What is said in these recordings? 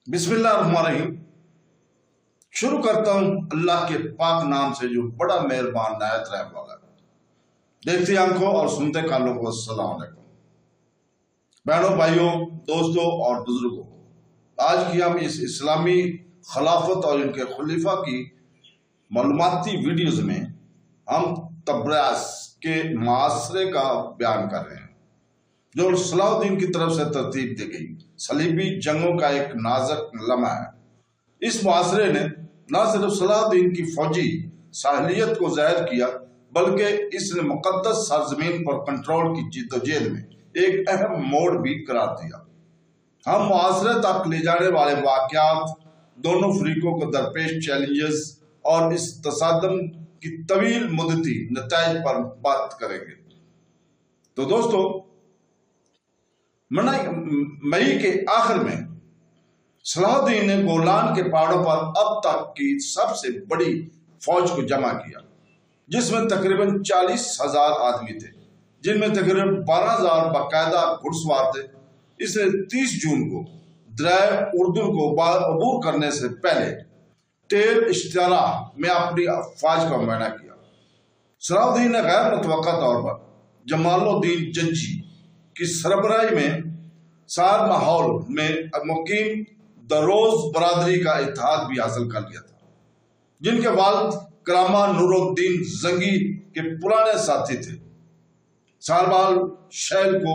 بسم اللہ الرحمن الرحیم۔ شروع کرتا ہوں اللہ کے پاک نام سے جو بڑا مہربان نہایت رحم والا ہے۔ دیکھتی آنکھوں اور سنتے کانوں کو السلام علیکم۔ بہنوں، بھائیوں، دوستوں اور بزرگوں، آج کی ہم اس اسلامی خلافت اور ان کے خلیفہ کی معلوماتی ویڈیوز میں ہم طبرعیس کے معاشرے کا بیان کر رہے ہیں جو صلاح الدین کی طرف سے ترتیب دی گئی صلیبی جنگوں کا ایک نازک لمحہ ہے۔ اس معاشرے نے نہ صرف صلاح الدین کی فوجی صلاحیت کو ظاہر کیا بلکہ اس نے مقدس سرزمین پر کنٹرول کی جدوجہد میں ایک اہم موڑ بھی قرار دیا۔ ہم معاشرے تک لے جانے والے واقعات، دونوں فریقوں کو درپیش چیلنجز اور اس تصادم کی طویل مدتی نتائج پر بات کریں گے۔ تو دوستو، مئی کے آخر میں صلاح الدین نے گولان کے پہاڑوں پر اب تک کی سب سے بڑی فوج کو جمع کیا، جس میں تقریباً 40,000 آدمی تھے، جن میں تقریباً 12,000 باقاعدہ گھڑ سوار تھے۔ اس نے 30 جون کو دریائے اردن کو عبور کرنے سے پہلے ٹیل اشترا میں اپنی افواج کا معائنہ کیا۔ صلاح الدین نے غیر متوقع طور پر جمال الدین جنجی کی سربراہی میں سار ماحول میں مقیم دروز برادری کا اتحاد بھی حاصل کر لیا تھا، جن کے والد کرامہ نور الدین زنگی کے پرانے ساتھی تھے۔ سار ماحول شہر کو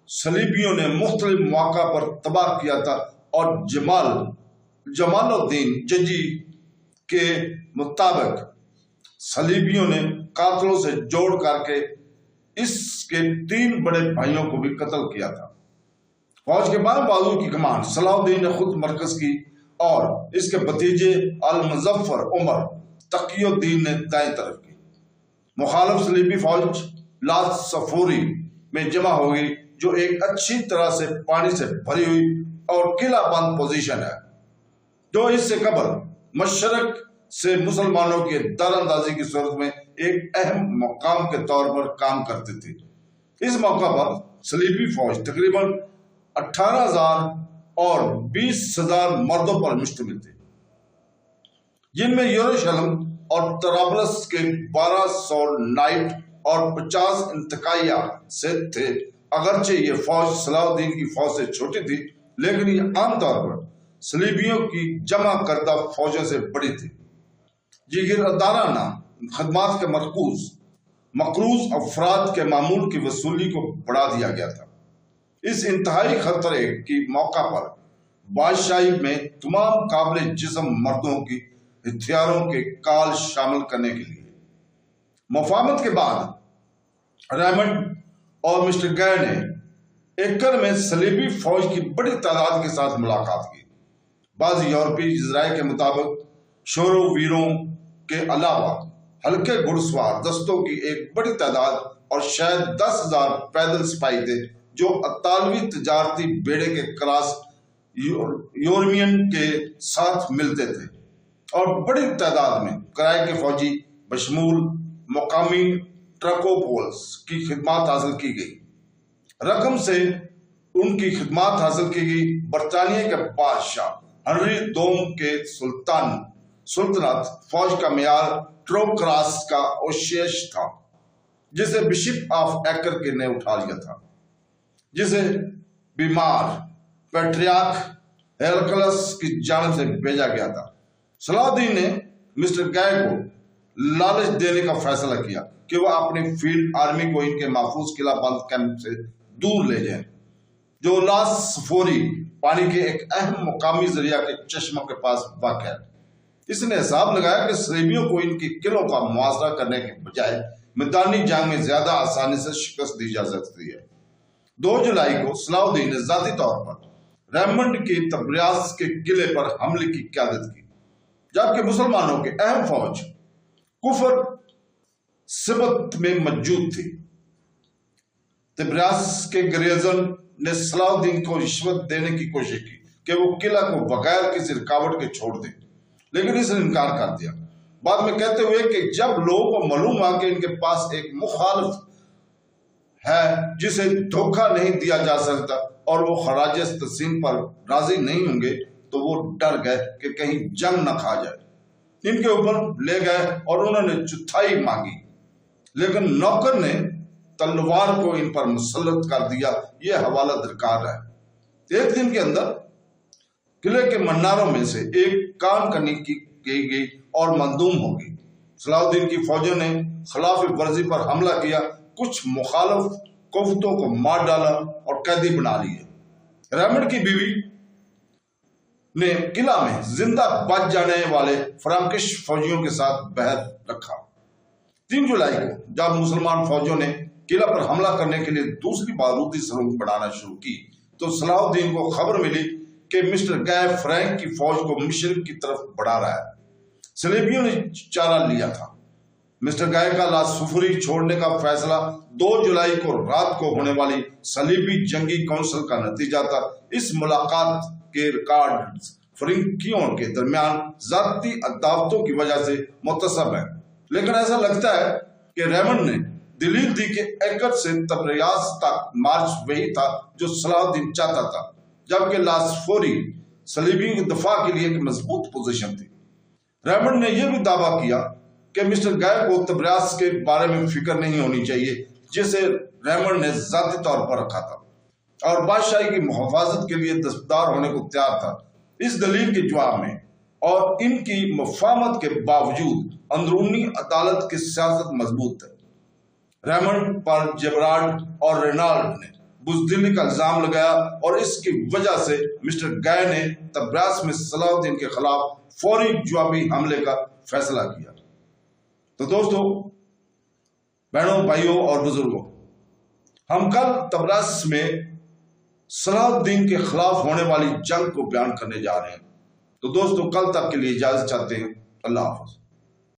صلیبیوں نے مختلف مواقع پر تباہ کیا تھا اور جمال الدین جنجی کے مطابق صلیبیوں نے قاتلوں سے جوڑ کر کے اس کے 3 بڑے بھائیوں کو بھی قتل کیا تھا۔ فوج کے بائیں بازو کی کمان صلاح الدین نے خود مرکز کی اور اس کے بھتیجے المظفر عمر تقی الدین نے دائیں طرف کی۔ مخالف صلیبی فوج لاس صفوری میں جمع ہو گئی، جو ایک اچھی طرح سے پانی سے بھری ہوئی اور قلعہ بند پوزیشن ہے، جو اس سے قبل مشرق سے مسلمانوں کے دار اندازی کی صورت میں ایک اہم مقام کے طور پر کام کرتی تھی۔ اس موقع پر صلیبی فوج تقریباً 18,000 اور 20,000 مردوں پر مشتمل تھی، جن میں یروشلم اور طرابلس کے 1200 نائٹ اور 50 انتقائیہ سے تھے۔ اگرچہ یہ فوج صلاح الدین کی فوج سے چھوٹی تھی، لیکن یہ عام طور پر صلیبیوں کی جمع کردہ فوجوں سے بڑی تھی۔ جگیردارانہ خدمات کے مقروض افراد کے معمول کی وصولی کو بڑھا دیا گیا تھا۔ اس انتہائی خطرے کی موقع پر بادشاہی میں تمام قابل جسم مردوں کی ہتھیاروں کے کال شامل کرنے کے لیے مفاہمت کے بعد ریمنڈ اور مسٹر گئے نے ایکر میں صلیبی فوج کی بڑی تعداد کے ساتھ ملاقات کی۔ بعض یورپی ذرائع کے مطابق شورو ویروں کے علاوہ ہلکے گھڑ سوار دستوں کی ایک بڑی تعداد اور شاید 10,000 پیدل سپاہی تھے، جو اطالوی تجارتی بیڑے کے کراس یورمین کے ساتھ ملتے تھے، اور بڑی تعداد میں کرائے کے فوجی بشمول مقامی ٹرکوپولس کی خدمات حاصل کی گئی۔ رقم سے ان کی خدمات حاصل کی گئی۔ برطانیہ کے بادشاہ ہنری دوم کے سلطنت فوج کا معیار ٹرو کراس کا اوشیش تھا، جسے بشپ آف ایکر کے نے اٹھا لیا تھا، جسے بیمار پیٹریارک ہیرکلس کی جانب سے بھیجا گیا تھا۔ صلاح الدین نے مسٹر گائے کو لالچ دینے کا فیصلہ کیا کہ وہ اپنی فیلڈ آرمی کو ان کے محفوظ قلعہ بند کیمپ سے دور لے جائیں، جو لاس صفوری پانی کے ایک اہم مقامی ذریعہ کے چشموں کے پاس واقع ہے۔ اس نے حساب لگایا کہ صلیبیوں کو ان کے قلعوں کا محاصرہ کرنے کے بجائے میدانی جنگ میں زیادہ آسانی سے شکست دی جا سکتی ہے۔ 2 جولائی کو صلاح الدین نے ذاتی طور پر ریمنڈ کی طبرعیس کے قلعے پر حملے کی قیادت کی، جبکہ مسلمانوں کی اہم فوج کفر سبت میں موجود تھی۔ طبرعیس کے گریزن نے صلاح الدین کو رشوت دینے کی کوشش کی کہ وہ قلعہ کو بغیر کسی رکاوٹ کے چھوڑ دے، لیکن اس نے انکار کر دیا، بعد میں کہتے ہوئے کہ جب لوگوں کو معلوم ہوا کہ ان کے پاس ایک مخالف ہے جسے دھوکہ نہیں دیا جا سکتا اور وہ خراج تحسین پر راضی نہیں ہوں گے، تو وہ ڈر گئے کہ کہیں جنگ نہ کھا جائے۔ ان کے اوپر لے گئے اور انہوں نے چتھائی مانگی، لیکن نوکر نے تلوار کو ان پر مسلط کر دیا۔ یہ حوالہ درکار ہے۔ ایک دن کے اندر قلعے کے مناروں میں سے ایک کان کنی کی گئی اور منظوم ہو گئی۔ صلاح الدین کی فوجوں نے خلاف ورزی پر حملہ کیا، کچھ مخالف کوفتوں کو مار ڈالا اور قیدی بنا لیے۔ ریمنڈ کی بیوی نے قلعہ میں زندہ بچ جانے والے فرانکش فوجیوں کے ساتھ بحث رکھا۔ 3 جولائی کو جب مسلمان فوجوں نے قلعہ پر حملہ کرنے کے لیے دوسری بارودی سرنگ بنانا شروع کی تو صلاح الدین کو خبر ملی کہ مسٹر گائے فرینک کی فوج کو مشرق کی طرف بڑھا رہا ہے۔ صلیبیوں نے چارہ لیا تھا۔ مسٹر گائے کا لا سفری چھوڑنے کا فیصلہ 2 جولائی کو رات کو ہونے والی صلیبی جنگی کونسل کا نتیجہ تھا۔ اس ملاقات کے ریکارڈ فرنکیوں کے درمیان ذاتی عداوتوں کی وجہ سے متصب ہیں، لیکن ایسا لگتا ہے کہ ریمنڈ نے دلیل دی کہ ایکٹ سے تبریاز تک مارچ وہی تھا جو صلاح الدین چاہتا تھا، جبکہ لاسفوری صلیبیوں کی دفاع کے لیے ایک مضبوط پوزیشن تھی۔ ریمنڈ نے یہ بھی دعویٰ کیا کہ مسٹر گائے کو تبریاز کے بارے میں فکر نہیں ہونی چاہیے، جسے ریمنڈ نے ذاتی طور پر رکھا تھا، اور بادشاہی کی محافظت کے لیے دستبردار ہونے کو تیار تھا۔ اس دلیل کے جواب میں اور ان کی مفاہمت کے باوجود اندرونی عدالت کی سیاست مضبوط ہے۔ ریمنڈ پر جیبرارڈ اور رینالڈ نے بزدلی کا الزام لگایا اور اس کی وجہ سے مسٹر گائے نے طبریاس میں صلاح الدین کے خلاف فوری جوابی حملے کا فیصلہ کیا۔ تو دوستو، بہنوں، بھائیوں اور بزرگوں، ہم کل طبریاس میں صلاح الدین کے خلاف ہونے والی جنگ کو بیان کرنے جا رہے ہیں۔ تو دوستو، کل تک کے لیے اجازت چاہتے ہیں۔ اللہ حافظ۔